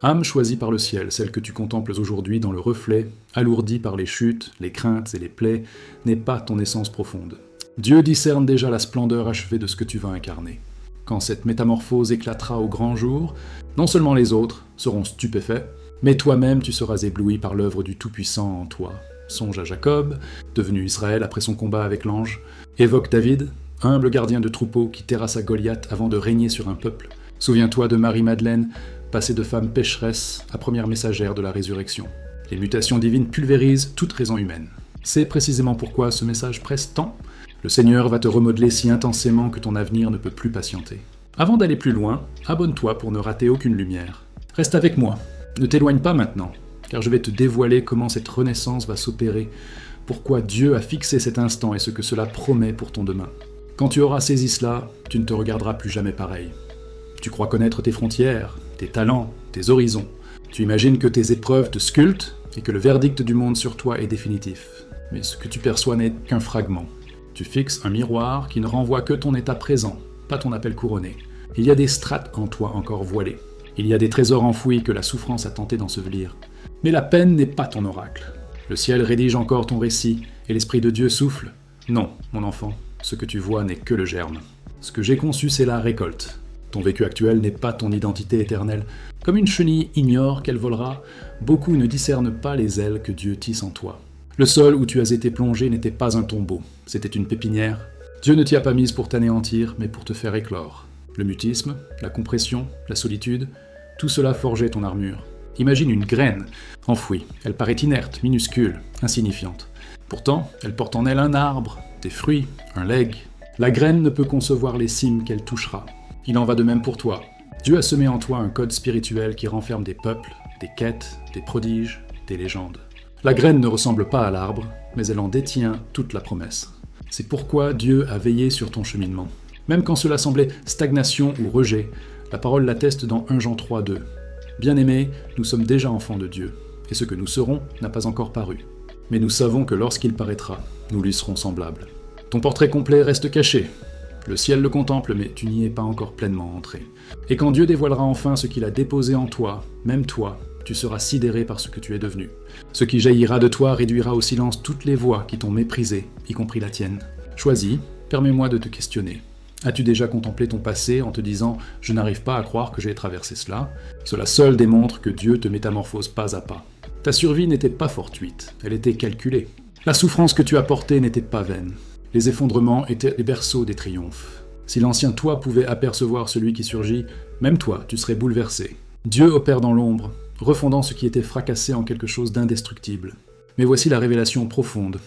Âme choisie par le ciel, celle que tu contemples aujourd'hui dans le reflet, alourdie par les chutes, les craintes et les plaies, n'est pas ton essence profonde. Dieu discerne déjà la splendeur achevée de ce que tu vas incarner. Quand cette métamorphose éclatera au grand jour, non seulement les autres seront stupéfaits, mais toi-même tu seras ébloui par l'œuvre du Tout-Puissant en toi. Songe à Jacob, devenu Israël après son combat avec l'ange. Évoque David, humble gardien de troupeau qui terrassa Goliath avant de régner sur un peuple. Souviens-toi de Marie-Madeleine, passée de femme pécheresse à première messagère de la résurrection. Les mutations divines pulvérisent toute raison humaine. C'est précisément pourquoi ce message presse tant. Le Seigneur va te remodeler si intensément que ton avenir ne peut plus patienter. Avant d'aller plus loin, abonne-toi pour ne rater aucune lumière. Reste avec moi, ne t'éloigne pas maintenant, car je vais te dévoiler comment cette renaissance va s'opérer, pourquoi Dieu a fixé cet instant et ce que cela promet pour ton demain. Quand tu auras saisi cela, tu ne te regarderas plus jamais pareil. Tu crois connaître tes frontières, tes talents, tes horizons. Tu imagines que tes épreuves te sculptent et que le verdict du monde sur toi est définitif. Mais ce que tu perçois n'est qu'un fragment. Tu fixes un miroir qui ne renvoie que ton état présent, pas ton appel couronné. Il y a des strates en toi encore voilées. Il y a des trésors enfouis que la souffrance a tenté d'ensevelir. Mais la peine n'est pas ton oracle. Le ciel rédige encore ton récit et l'Esprit de Dieu souffle. Non, mon enfant, ce que tu vois n'est que le germe. Ce que j'ai conçu, c'est la récolte. Ton vécu actuel n'est pas ton identité éternelle. Comme une chenille ignore qu'elle volera, beaucoup ne discernent pas les ailes que Dieu tisse en toi. Le sol où tu as été plongé n'était pas un tombeau, c'était une pépinière. Dieu ne t'y a pas mise pour t'anéantir, mais pour te faire éclore. Le mutisme, la compression, la solitude, tout cela forgeait ton armure. Imagine une graine, enfouie. Elle paraît inerte, minuscule, insignifiante. Pourtant, elle porte en elle un arbre, des fruits, un legs. La graine ne peut concevoir les cimes qu'elle touchera. Il en va de même pour toi. Dieu a semé en toi un code spirituel qui renferme des peuples, des quêtes, des prodiges, des légendes. La graine ne ressemble pas à l'arbre, mais elle en détient toute la promesse. C'est pourquoi Dieu a veillé sur ton cheminement. Même quand cela semblait stagnation ou rejet, la parole l'atteste dans 1 Jean 3,2. Bien-aimés, nous sommes déjà enfants de Dieu, et ce que nous serons n'a pas encore paru. Mais nous savons que lorsqu'il paraîtra, nous lui serons semblables. Ton portrait complet reste caché. Le ciel le contemple, mais tu n'y es pas encore pleinement entré. Et quand Dieu dévoilera enfin ce qu'il a déposé en toi, même toi, tu seras sidéré par ce que tu es devenu. Ce qui jaillira de toi réduira au silence toutes les voix qui t'ont méprisé, y compris la tienne. Choisis, permets-moi de te questionner. As-tu déjà contemplé ton passé en te disant « Je n'arrive pas à croire que j'ai traversé cela ». Cela seul démontre que Dieu te métamorphose pas à pas. Ta survie n'était pas fortuite, elle était calculée. La souffrance que tu as portée n'était pas vaine. Les effondrements étaient les berceaux des triomphes. Si l'ancien toi pouvait apercevoir celui qui surgit, même toi, tu serais bouleversé. Dieu opère dans l'ombre, refondant ce qui était fracassé en quelque chose d'indestructible. Mais voici la révélation profonde.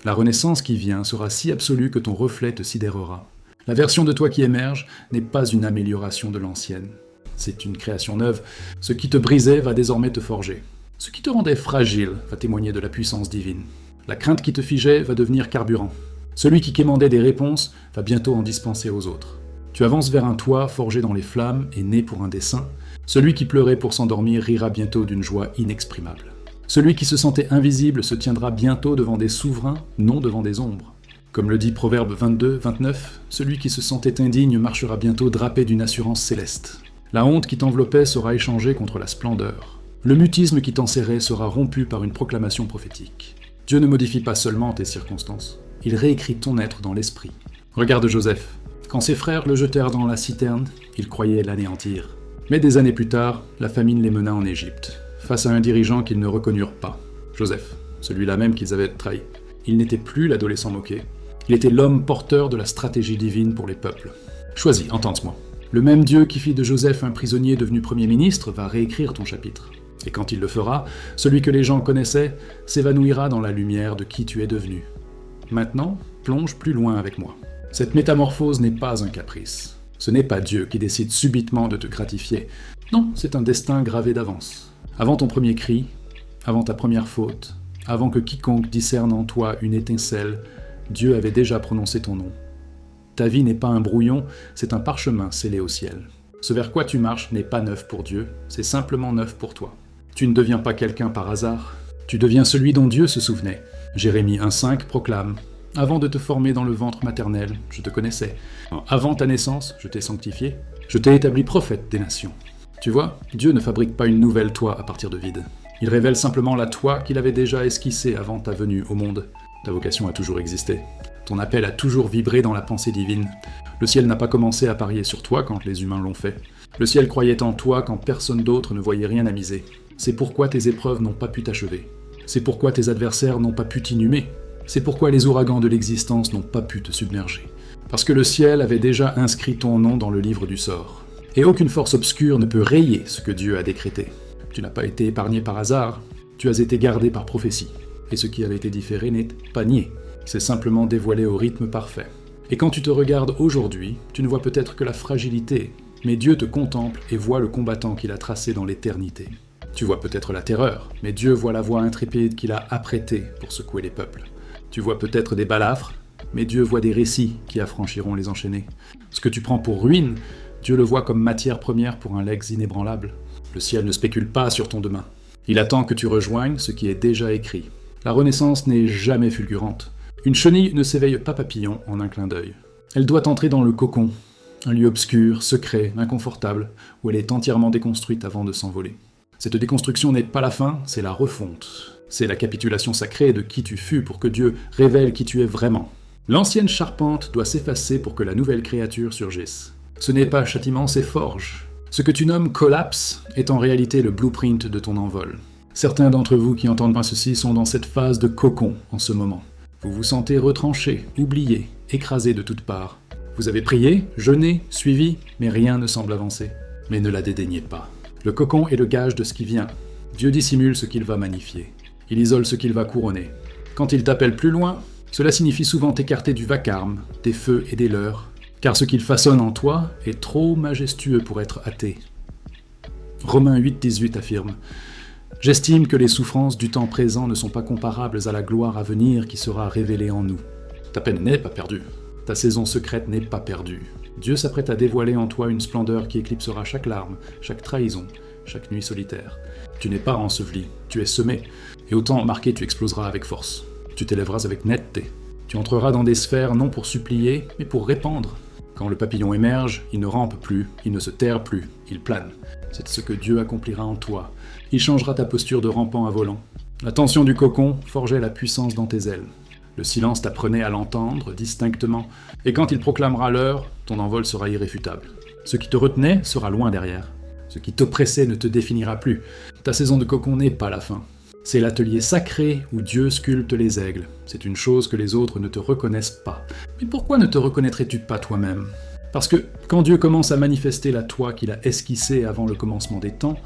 La renaissance qui vient sera si absolue que ton reflet te sidérera. La version de toi qui émerge n'est pas une amélioration de l'ancienne. C'est une création neuve. Ce qui te brisait va désormais te forger. Ce qui te rendait fragile va témoigner de la puissance divine. La crainte qui te figeait va devenir carburant. Celui qui quémandait des réponses va bientôt en dispenser aux autres. Tu avances vers un toit forgé dans les flammes et né pour un dessein. Celui qui pleurait pour s'endormir rira bientôt d'une joie inexprimable. Celui qui se sentait invisible se tiendra bientôt devant des souverains, non devant des ombres. Comme le dit Proverbe 22, 29, celui qui se sentait indigne marchera bientôt drapé d'une assurance céleste. La honte qui t'enveloppait sera échangée contre la splendeur. Le mutisme qui t'enserrait sera rompu par une proclamation prophétique. Dieu ne modifie pas seulement tes circonstances. Il réécrit ton être dans l'esprit. Regarde Joseph. Quand ses frères le jetèrent dans la citerne, il croyait l'anéantir. Mais des années plus tard, la famine les mena en Égypte, face à un dirigeant qu'ils ne reconnurent pas. Joseph, celui-là même qu'ils avaient trahi. Il n'était plus l'adolescent moqué. Il était l'homme porteur de la stratégie divine pour les peuples. Choisis, entends-moi. Le même Dieu qui fit de Joseph un prisonnier devenu Premier ministre va réécrire ton chapitre. Et quand il le fera, celui que les gens connaissaient s'évanouira dans la lumière de qui tu es devenu. Maintenant, plonge plus loin avec moi. Cette métamorphose n'est pas un caprice. Ce n'est pas Dieu qui décide subitement de te gratifier. Non, c'est un destin gravé d'avance. Avant ton premier cri, avant ta première faute, avant que quiconque discerne en toi une étincelle, Dieu avait déjà prononcé ton nom. Ta vie n'est pas un brouillon, c'est un parchemin scellé au ciel. Ce vers quoi tu marches n'est pas neuf pour Dieu, c'est simplement neuf pour toi. Tu ne deviens pas quelqu'un par hasard, tu deviens celui dont Dieu se souvenait. Jérémie 1,5 proclame « Avant de te former dans le ventre maternel, je te connaissais. Avant ta naissance, je t'ai sanctifié. Je t'ai établi prophète des nations. Tu vois, Dieu ne fabrique pas une nouvelle toi à partir de vide. Il révèle simplement la toi qu'il avait déjà esquissée avant ta venue au monde. Ta vocation a toujours existé. Ton appel a toujours vibré dans la pensée divine. Le ciel n'a pas commencé à parier sur toi quand les humains l'ont fait. Le ciel croyait en toi quand personne d'autre ne voyait rien à miser. C'est pourquoi tes épreuves n'ont pas pu t'achever. C'est pourquoi tes adversaires n'ont pas pu t'inhumer. C'est pourquoi les ouragans de l'existence n'ont pas pu te submerger. Parce que le ciel avait déjà inscrit ton nom dans le livre du sort. Et aucune force obscure ne peut rayer ce que Dieu a décrété. Tu n'as pas été épargné par hasard, tu as été gardé par prophétie. Et ce qui avait été différé n'est pas nié, c'est simplement dévoilé au rythme parfait. Et quand tu te regardes aujourd'hui, tu ne vois peut-être que la fragilité, mais Dieu te contemple et voit le combattant qu'il a tracé dans l'éternité. Tu vois peut-être la terreur, mais Dieu voit la voix intrépide qu'il a apprêtée pour secouer les peuples. Tu vois peut-être des balafres, mais Dieu voit des récits qui affranchiront les enchaînés. Ce que tu prends pour ruine, Dieu le voit comme matière première pour un legs inébranlable. Le ciel ne spécule pas sur ton demain. Il attend que tu rejoignes ce qui est déjà écrit. La renaissance n'est jamais fulgurante. Une chenille ne s'éveille pas papillon en un clin d'œil. Elle doit entrer dans le cocon, un lieu obscur, secret, inconfortable, où elle est entièrement déconstruite avant de s'envoler. Cette déconstruction n'est pas la fin, c'est la refonte. C'est la capitulation sacrée de qui tu fus pour que Dieu révèle qui tu es vraiment. L'ancienne charpente doit s'effacer pour que la nouvelle créature surgisse. Ce n'est pas châtiment, c'est forge. Ce que tu nommes collapse est en réalité le blueprint de ton envol. Certains d'entre vous qui entendent pas ceci sont dans cette phase de cocon en ce moment. Vous vous sentez retranché, oublié, écrasé de toutes parts. Vous avez prié, jeûné, suivi, mais rien ne semble avancer. Mais ne la dédaignez pas. Le cocon est le gage de ce qui vient. Dieu dissimule ce qu'il va magnifier. Il isole ce qu'il va couronner. Quand il t'appelle plus loin, cela signifie souvent t'écarter du vacarme, des feux et des leurres, car ce qu'il façonne en toi est trop majestueux pour être hâté. Romains 8,18 affirme « J'estime que les souffrances du temps présent ne sont pas comparables à la gloire à venir qui sera révélée en nous. » Ta peine n'est pas perdue. Ta saison secrète n'est pas perdue. Dieu s'apprête à dévoiler en toi une splendeur qui éclipsera chaque larme, chaque trahison, chaque nuit solitaire. Tu n'es pas enseveli, tu es semé, et autant marqué tu exploseras avec force. Tu t'élèveras avec netteté. Tu entreras dans des sphères non pour supplier, mais pour répandre. Quand le papillon émerge, il ne rampe plus, il ne se terre plus, il plane. C'est ce que Dieu accomplira en toi. Il changera ta posture de rampant à volant. La tension du cocon forgeait la puissance dans tes ailes. Le silence t'apprenait à l'entendre distinctement, et quand il proclamera l'heure, ton envol sera irréfutable. Ce qui te retenait sera loin derrière. Ce qui t'oppressait ne te définira plus. Ta saison de cocon n'est pas la fin. C'est l'atelier sacré où Dieu sculpte les aigles. C'est une chose que les autres ne te reconnaissent pas. Mais pourquoi ne te reconnaîtrais-tu pas toi-même ? Parce que quand Dieu commence à manifester la toi qu'il a esquissée avant le commencement des temps,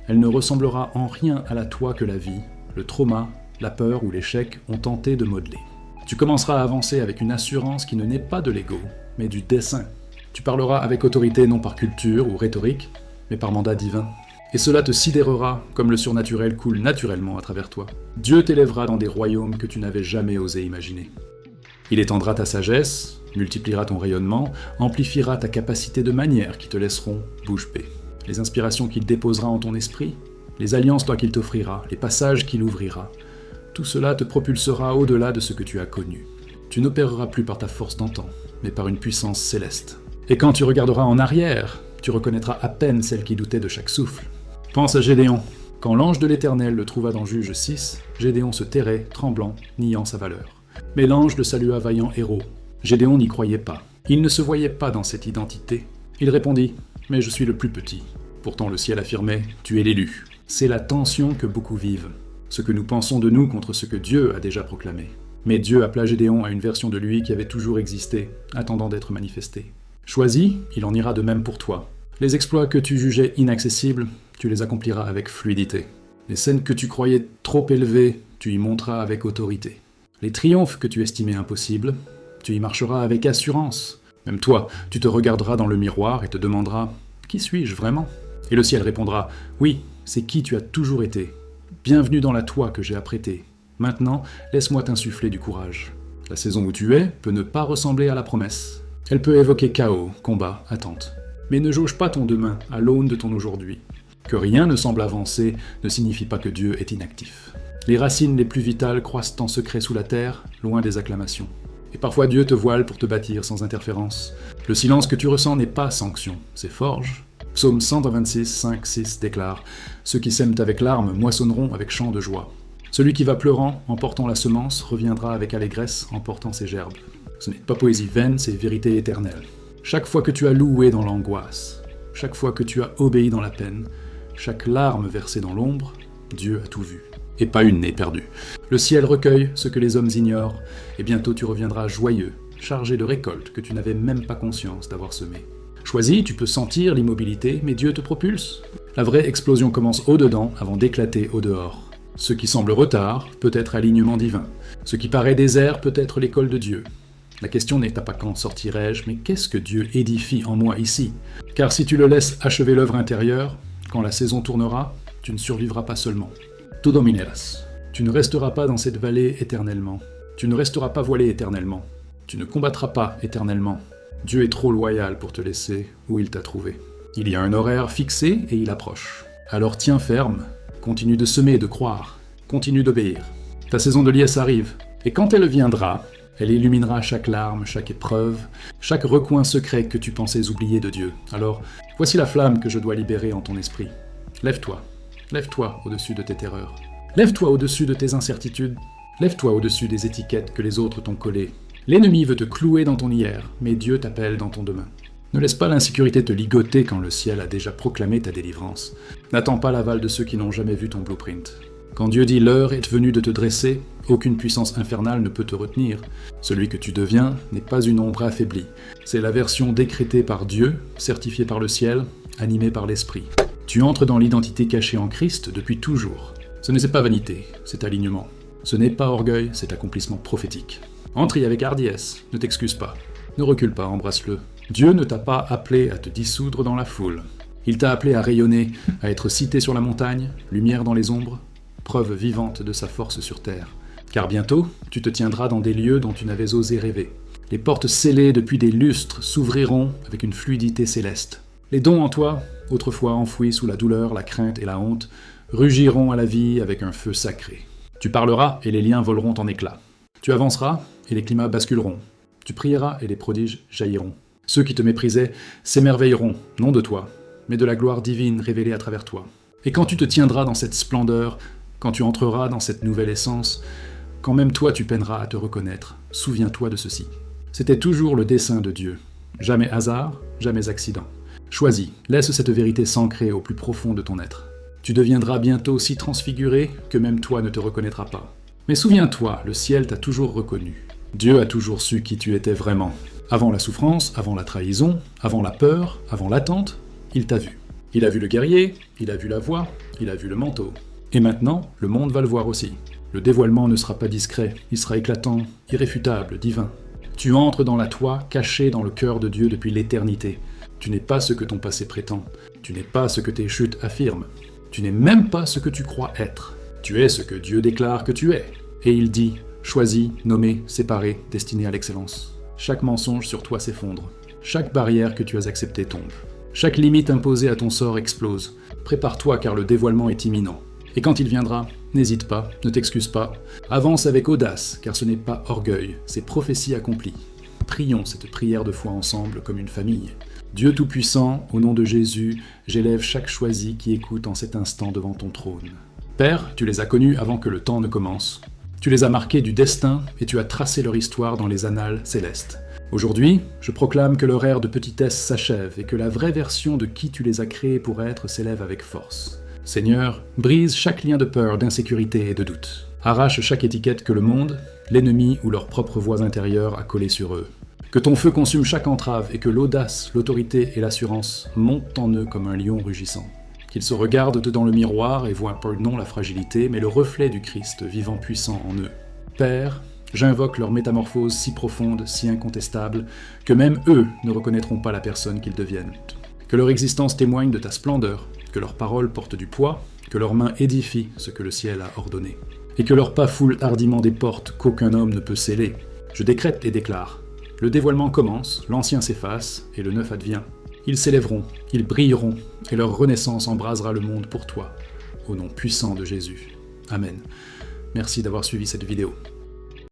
elle ne ressemblera en rien à la toi que la vie, le trauma, la peur ou l'échec ont tenté de modeler. Tu commenceras à avancer avec une assurance qui ne naît pas de l'ego, mais du dessein. Tu parleras avec autorité non par culture ou rhétorique, mais par mandat divin. Et cela te sidérera comme le surnaturel coule naturellement à travers toi. Dieu t'élèvera dans des royaumes que tu n'avais jamais osé imaginer. Il étendra ta sagesse, multipliera ton rayonnement, amplifiera ta capacité de manière qui te laisseront bouche bée. Les inspirations qu'il déposera en ton esprit, les alliances qu'il t'offrira, les passages qu'il ouvrira, tout cela te propulsera au-delà de ce que tu as connu. Tu n'opéreras plus par ta force d'antan, mais par une puissance céleste. Et quand tu regarderas en arrière, tu reconnaîtras à peine celle qui doutait de chaque souffle. Pense à Gédéon. Quand l'ange de l'Éternel le trouva dans Juge 6, Gédéon se terrait, tremblant, niant sa valeur. Mais l'ange le salua vaillant héros. Gédéon n'y croyait pas. Il ne se voyait pas dans cette identité. Il répondit « Mais je suis le plus petit ». Pourtant le ciel affirmait « Tu es l'élu ». C'est la tension que beaucoup vivent. Ce que nous pensons de nous contre ce que Dieu a déjà proclamé. Mais Dieu appela Gédéon à une version de lui qui avait toujours existé, attendant d'être manifestée. Choisi, il en ira de même pour toi. Les exploits que tu jugeais inaccessibles, tu les accompliras avec fluidité. Les scènes que tu croyais trop élevées, tu y monteras avec autorité. Les triomphes que tu estimais impossibles, tu y marcheras avec assurance. Même toi, tu te regarderas dans le miroir et te demanderas « Qui suis-je vraiment ?» Et le ciel répondra « Oui, c'est qui tu as toujours été. Bienvenue dans la toi que j'ai apprêtée. Maintenant, laisse-moi t'insuffler du courage. La saison où tu es peut ne pas ressembler à la promesse. Elle peut évoquer chaos, combat, attente. Mais ne jauge pas ton demain à l'aune de ton aujourd'hui. Que rien ne semble avancer ne signifie pas que Dieu est inactif. Les racines les plus vitales croissent en secret sous la terre, loin des acclamations. Et parfois Dieu te voile pour te bâtir sans interférence. Le silence que tu ressens n'est pas sanction, c'est forge. Psaume 126, 5, 6 déclare « Ceux qui sèment avec larmes moissonneront avec chant de joie. Celui qui va pleurant, en portant la semence, reviendra avec allégresse en portant ses gerbes. » Ce n'est pas poésie vaine, c'est vérité éternelle. Chaque fois que tu as loué dans l'angoisse, chaque fois que tu as obéi dans la peine, chaque larme versée dans l'ombre, Dieu a tout vu. Et pas une n'est perdue. Le ciel recueille ce que les hommes ignorent, et bientôt tu reviendras joyeux, chargé de récoltes que tu n'avais même pas conscience d'avoir semées. Choisi, tu peux sentir l'immobilité, mais Dieu te propulse. La vraie explosion commence au-dedans avant d'éclater au-dehors. Ce qui semble retard peut être alignement divin. Ce qui paraît désert peut être l'école de Dieu. La question n'est pas quand sortirai-je, mais qu'est-ce que Dieu édifie en moi ici? Car si tu le laisses achever l'œuvre intérieure, quand la saison tournera, tu ne survivras pas seulement. Tu domineras. Tu ne resteras pas dans cette vallée éternellement. Tu ne resteras pas voilé éternellement. Tu ne combattras pas éternellement. Dieu est trop loyal pour te laisser où il t'a trouvé. Il y a un horaire fixé et il approche. Alors tiens ferme, continue de semer et de croire, continue d'obéir. Ta saison de liesse arrive, et quand elle viendra, elle illuminera chaque larme, chaque épreuve, chaque recoin secret que tu pensais oublier de Dieu. Alors, voici la flamme que je dois libérer en ton esprit. Lève-toi, lève-toi au-dessus de tes terreurs. Lève-toi au-dessus de tes incertitudes. Lève-toi au-dessus des étiquettes que les autres t'ont collées. L'ennemi veut te clouer dans ton hier, mais Dieu t'appelle dans ton demain. Ne laisse pas l'insécurité te ligoter quand le ciel a déjà proclamé ta délivrance. N'attends pas l'aval de ceux qui n'ont jamais vu ton blueprint. Quand Dieu dit « l'heure est venue de te dresser », aucune puissance infernale ne peut te retenir. Celui que tu deviens n'est pas une ombre affaiblie. C'est la version décrétée par Dieu, certifiée par le ciel, animée par l'esprit. Tu entres dans l'identité cachée en Christ depuis toujours. Ce n'est pas vanité, c'est alignement. Ce n'est pas orgueil, c'est accomplissement prophétique. Entre-y avec hardiesse, ne t'excuse pas. Ne recule pas, embrasse-le. Dieu ne t'a pas appelé à te dissoudre dans la foule. Il t'a appelé à rayonner, à être cité sur la montagne, lumière dans les ombres, preuve vivante de sa force sur terre. Car bientôt, tu te tiendras dans des lieux dont tu n'avais osé rêver. Les portes scellées depuis des lustres s'ouvriront avec une fluidité céleste. Les dons en toi, autrefois enfouis sous la douleur, la crainte et la honte, rugiront à la vie avec un feu sacré. Tu parleras et les liens voleront en éclats. Tu avanceras et les climats basculeront. Tu prieras et les prodiges jailliront. Ceux qui te méprisaient s'émerveilleront, non de toi, mais de la gloire divine révélée à travers toi. Et quand tu te tiendras dans cette splendeur, quand tu entreras dans cette nouvelle essence, quand même toi tu peineras à te reconnaître, souviens-toi de ceci. C'était toujours le dessein de Dieu. Jamais hasard, jamais accident. Choisis, laisse cette vérité s'ancrer au plus profond de ton être. Tu deviendras bientôt si transfiguré que même toi ne te reconnaîtras pas. Mais souviens-toi, le ciel t'a toujours reconnu. Dieu a toujours su qui tu étais vraiment. Avant la souffrance, avant la trahison, avant la peur, avant l'attente, il t'a vu. Il a vu le guerrier, il a vu la voix, il a vu le manteau. Et maintenant, le monde va le voir aussi. Le dévoilement ne sera pas discret, il sera éclatant, irréfutable, divin. Tu entres dans la toi, caché dans le cœur de Dieu depuis l'éternité. Tu n'es pas ce que ton passé prétend. Tu n'es pas ce que tes chutes affirment. Tu n'es même pas ce que tu crois être. Tu es ce que Dieu déclare que tu es. Et il dit, choisi, nommé, séparé, destiné à l'excellence. Chaque mensonge sur toi s'effondre. Chaque barrière que tu as acceptée tombe. Chaque limite imposée à ton sort explose. Prépare-toi car le dévoilement est imminent. Et quand il viendra, n'hésite pas, ne t'excuse pas. Avance avec audace, car ce n'est pas orgueil, c'est prophétie accomplie. Prions cette prière de foi ensemble comme une famille. Dieu Tout-Puissant, au nom de Jésus, j'élève chaque choisi qui écoute en cet instant devant ton trône. Père, tu les as connus avant que le temps ne commence. Tu les as marqués du destin et tu as tracé leur histoire dans les annales célestes. Aujourd'hui, je proclame que leur ère de petitesse s'achève et que la vraie version de qui tu les as créés pour être s'élève avec force. Seigneur, brise chaque lien de peur, d'insécurité et de doute. Arrache chaque étiquette que le monde, l'ennemi ou leur propre voix intérieure a collée sur eux. Que ton feu consume chaque entrave et que l'audace, l'autorité et l'assurance montent en eux comme un lion rugissant. Qu'ils se regardent dans le miroir et voient non la fragilité, mais le reflet du Christ vivant puissant en eux. Père, j'invoque leur métamorphose si profonde, si incontestable, que même eux ne reconnaîtront pas la personne qu'ils deviennent. Que leur existence témoigne de ta splendeur, que leurs paroles portent du poids, que leurs mains édifient ce que le ciel a ordonné, et que leurs pas foulent hardiment des portes qu'aucun homme ne peut sceller. Je décrète et déclare. Le dévoilement commence, l'ancien s'efface, et le neuf advient. Ils s'élèveront, ils brilleront, et leur renaissance embrasera le monde pour toi. Au nom puissant de Jésus. Amen. Merci d'avoir suivi cette vidéo.